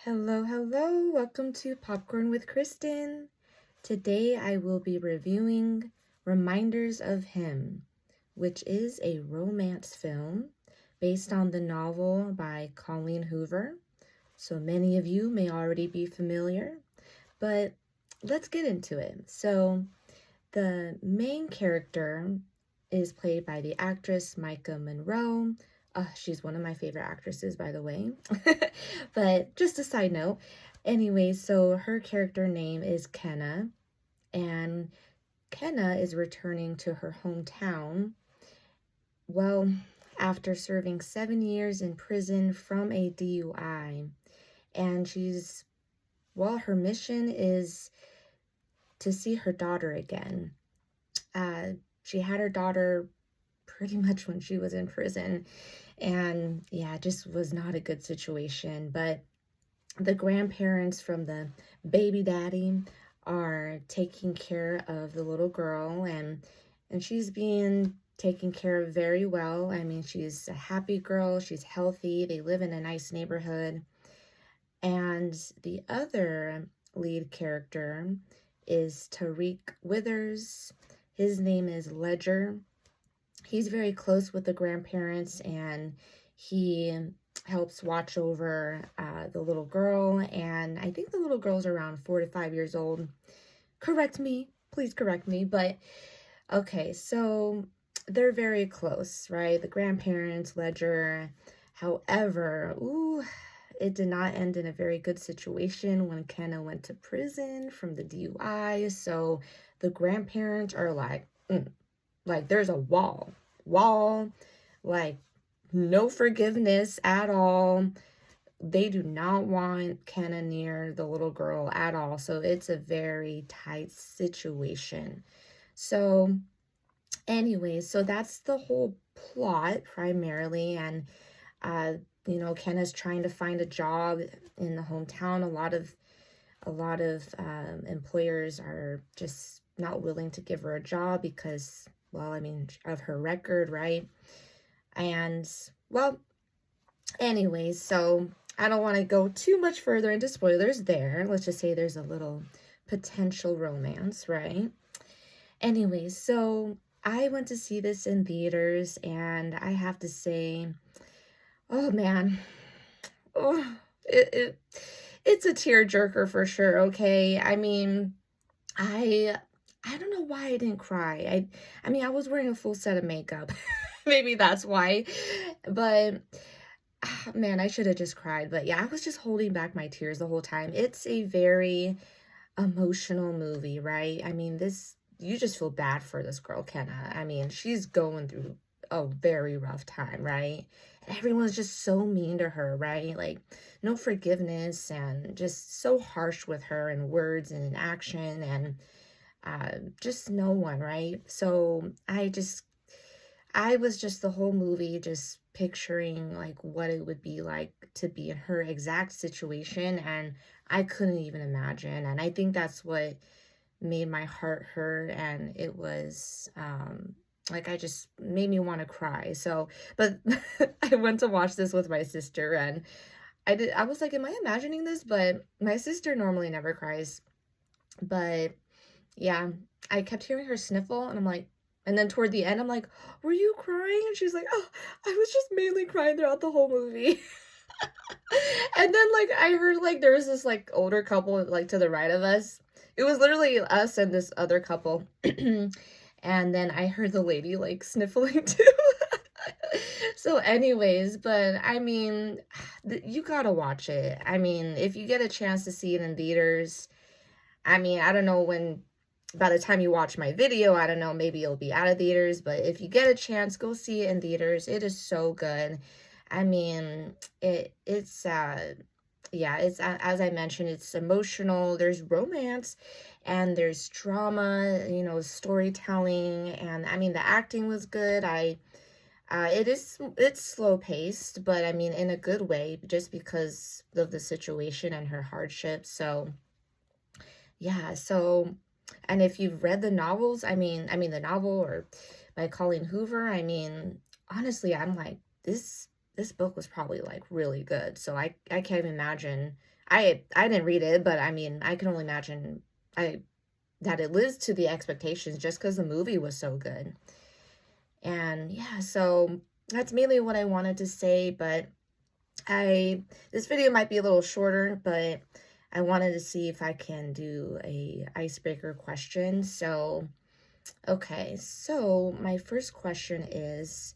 Hello, hello. Welcome to Popcorn with Kristen. Today I will be reviewing Reminders of Him, which is a romance film based on the novel by Colleen Hoover. So many of you may already be familiar, but let's get into it. So the main character is played by the actress Micah Monroe. She's one of my favorite actresses, by the way. But just a side note. Anyway, so her character name is Kenna, and Kenna is returning to her hometown. Well, after serving 7 years in prison from a DUI, and her mission is to see her daughter again. She had her daughter pretty much when she was in prison, and yeah, it just was not a good situation. But the grandparents from the baby daddy are taking care of the little girl, and she's being taken care of very well. I mean, she's a happy girl, she's healthy, they live in a nice neighborhood. And the other lead character is Tariq Withers. His name is Ledger. He's very close with the grandparents, and he helps watch over the little girl. And I think the little girl's around 4 to 5 years old. Correct me, please correct me. But okay, so they're very close, right? The grandparents, Ledger. However, it did not end in a very good situation when Kenna went to prison from the DUI. So the grandparents are like there's a wall, like no forgiveness at all. They do not want Kenna near the little girl at all. So it's a very tight situation. So anyways, so that's the whole plot primarily. And Kenna's trying to find a job in the hometown. A lot of employers are just not willing to give her a job because, well, I mean, of her record, right? And, well, anyways, so I don't want to go too much further into spoilers there. Let's just say there's a little potential romance, right? Anyways, so I went to see this in theaters, and I have to say, oh man, it's a tearjerker for sure. Okay, I mean, I don't know why I didn't cry. I mean, I was wearing a full set of makeup. Maybe that's why. But man, I should have just cried. But yeah, I was just holding back my tears the whole time. It's a very emotional movie, right? I mean, you just feel bad for this girl, Kenna. I mean, she's going through a very rough time, right? And everyone's just so mean to her, right? Like, no forgiveness, and just so harsh with her in words and in action, and just no one, right? So I was just the whole movie just picturing like what it would be like to be in her exact situation, and I couldn't even imagine. And I think that's what made my heart hurt, and it was like I just made me want to cry. So, but I went to watch this with my sister, and I was like, am I imagining this? But my sister normally never cries. But yeah, I kept hearing her sniffle, and I'm like, and then toward the end, I'm like, were you crying? And she's like, oh, I was just mainly crying throughout the whole movie. And then like I heard like there was this like older couple like to the right of us. It was literally us and this other couple. And then I heard the lady like sniffling too. So anyways, but I mean, you gotta watch it. I mean, if you get a chance to see it in theaters, I mean, I don't know when, by the time you watch my video, I don't know, maybe it'll be out of theaters, but if you get a chance, go see it in theaters. It is so good. I mean, it's as I mentioned, it's emotional, there's romance, and there's drama, storytelling, and I mean, the acting was good. It's slow paced, but I mean, in a good way, just because of the situation and her hardship. So, yeah, so, and if you've read the novels, I mean the novel or by Colleen Hoover, I mean, honestly, I'm like, this book was probably like really good. So I can't imagine I didn't read it, but I mean, I can only imagine I that it lives to the expectations just because the movie was so good. And yeah, so that's mainly what I wanted to say, but this video might be a little shorter, but I wanted to see if I can do a icebreaker question. So, okay, so my first question is,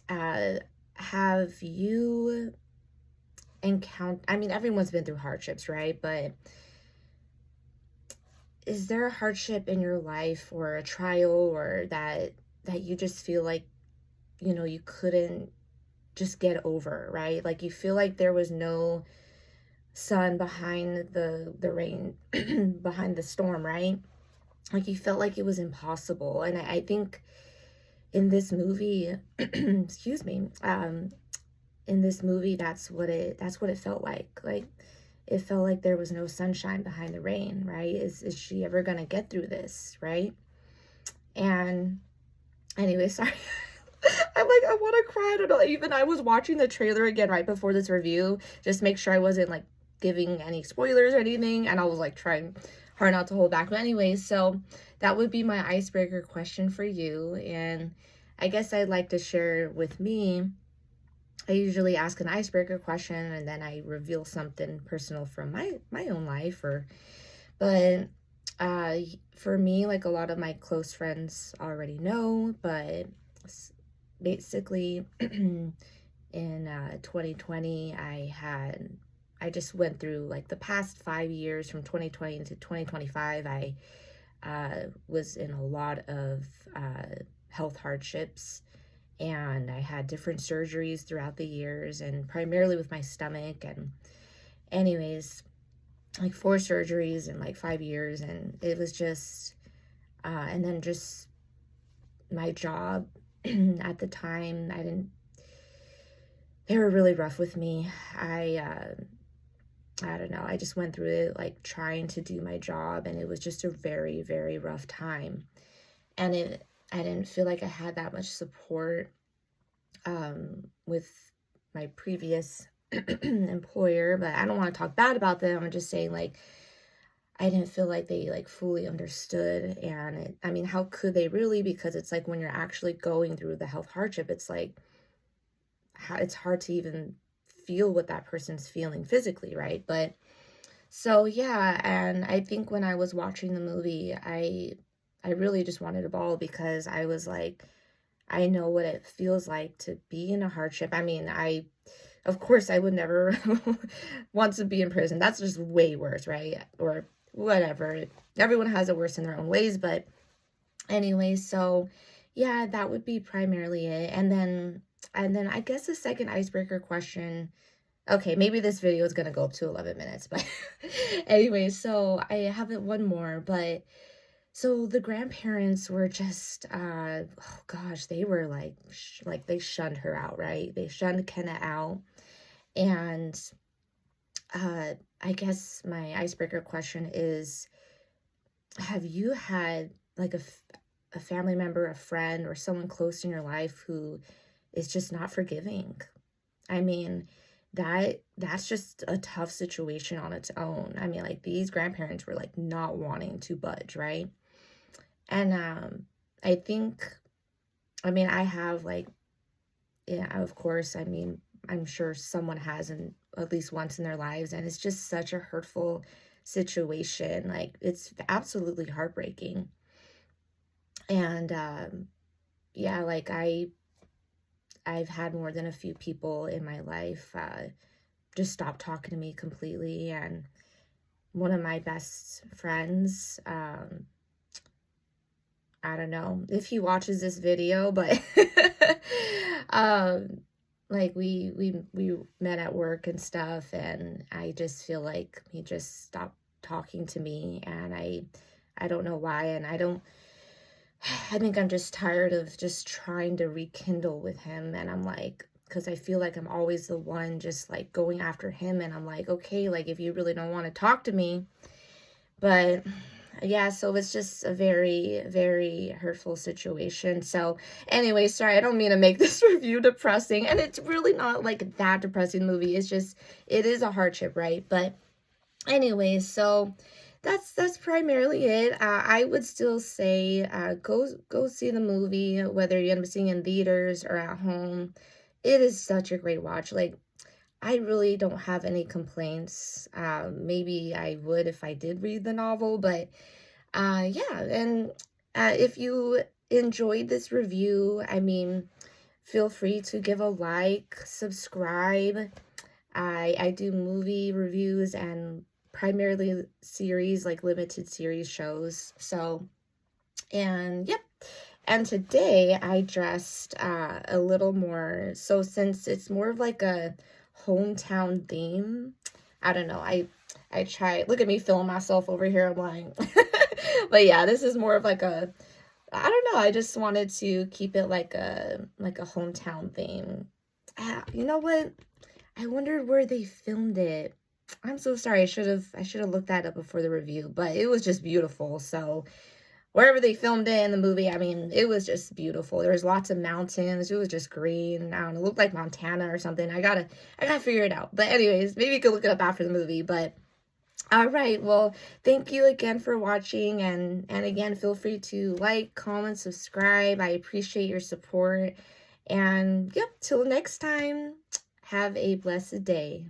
uh, have you encountered, I mean, everyone's been through hardships, right? But is there a hardship in your life or a trial or that you just feel like, you couldn't just get over, right? Like you feel like there was no sun behind the rain, behind the storm, right? Like you felt like it was impossible. And I think in this movie, excuse me, in this movie, that's what it felt like. Like it felt like there was no sunshine behind the rain, right? Is she ever gonna get through this, right? And anyway, sorry. I want to cry. I don't know. Even I was watching the trailer again right before this review, just make sure I wasn't like giving any spoilers or anything. And I was like trying hard not to hold back. But anyways, so that would be my icebreaker question for you. And I guess I'd like to share with me. I usually ask an icebreaker question and then I reveal something personal from my own life. But for me, like a lot of my close friends already know, but basically in 2020 I just went through like the past 5 years from 2020 to 2025. I was in a lot of health hardships, and I had different surgeries throughout the years, and primarily with my stomach. And anyways, like 4 surgeries in like 5 years, and it was just and then just my job at the time, they were really rough with me. I don't know, I just went through it like trying to do my job, and it was just a very, very rough time. And I didn't feel like I had that much support with my previous employer, but I don't want to talk bad about them. I'm just saying, like, I didn't feel like they like fully understood. And I mean, how could they really? Because it's like when you're actually going through the health hardship, it's like it's hard to even feel what that person's feeling physically, right? But so yeah, and I think when I was watching the movie, I really just wanted a ball, because I was like, I know what it feels like to be in a hardship. I mean, of course, I would never want to be in prison. That's just way worse, right? Or whatever. Everyone has it worse in their own ways. But anyway, so yeah, that would be primarily it. And then I guess the second icebreaker question. Okay, maybe this video is gonna go up to 11 minutes, but anyway, so I have it one more. But so the grandparents were just, oh gosh, they were like, like they shunned her out, right? They shunned Kenna out. And I guess my icebreaker question is, have you had like a family member, a friend, or someone close in your life who is just not forgiving? I mean, that's just a tough situation on its own. I mean, like these grandparents were like not wanting to budge, right? And I think, I mean, I have like, yeah, of course, I mean, I'm sure someone has at least once in their lives, and it's just such a hurtful situation. Like it's absolutely heartbreaking. And yeah, like I've had more than a few people in my life just stop talking to me completely. And one of my best friends, I don't know if he watches this video, but like we met at work and stuff, and I just feel like he just stopped talking to me, and I don't know why. And I think I'm just tired of just trying to rekindle with him. And I'm like, because I feel like I'm always the one just like going after him, and I'm like, okay, like if you really don't want to talk to me. But yeah, so it's just a very, very hurtful situation. So anyway, sorry, I don't mean to make this review depressing, and it's really not like that depressing movie. It's just, it is a hardship, right? But anyway, so that's primarily it. I would still say go see the movie, whether you're gonna be seeing in theaters or at home. It is such a great watch. Like, I really don't have any complaints. Maybe I would if I did read the novel, but yeah. And if you enjoyed this review, I mean, feel free to give a like, subscribe. I do movie reviews and primarily series, like limited series shows. So, and yep. And today I dressed a little more, so since it's more of like a hometown theme, I don't know, I try, look at me feeling myself over here, I'm lying. But yeah, this is more of like a, I don't know, I just wanted to keep it like a hometown theme. You know what? I wondered where they filmed it. I'm so sorry. I should have looked that up before the review, but it was just beautiful. So wherever they filmed it in the movie, I mean, it was just beautiful. There was lots of mountains. It was just green. I don't know, it looked like Montana or something. I gotta figure it out. But anyways, maybe you could look it up after the movie. But all right, well, thank you again for watching, and again, feel free to like, comment, subscribe. I appreciate your support. And yep, till next time, have a blessed day.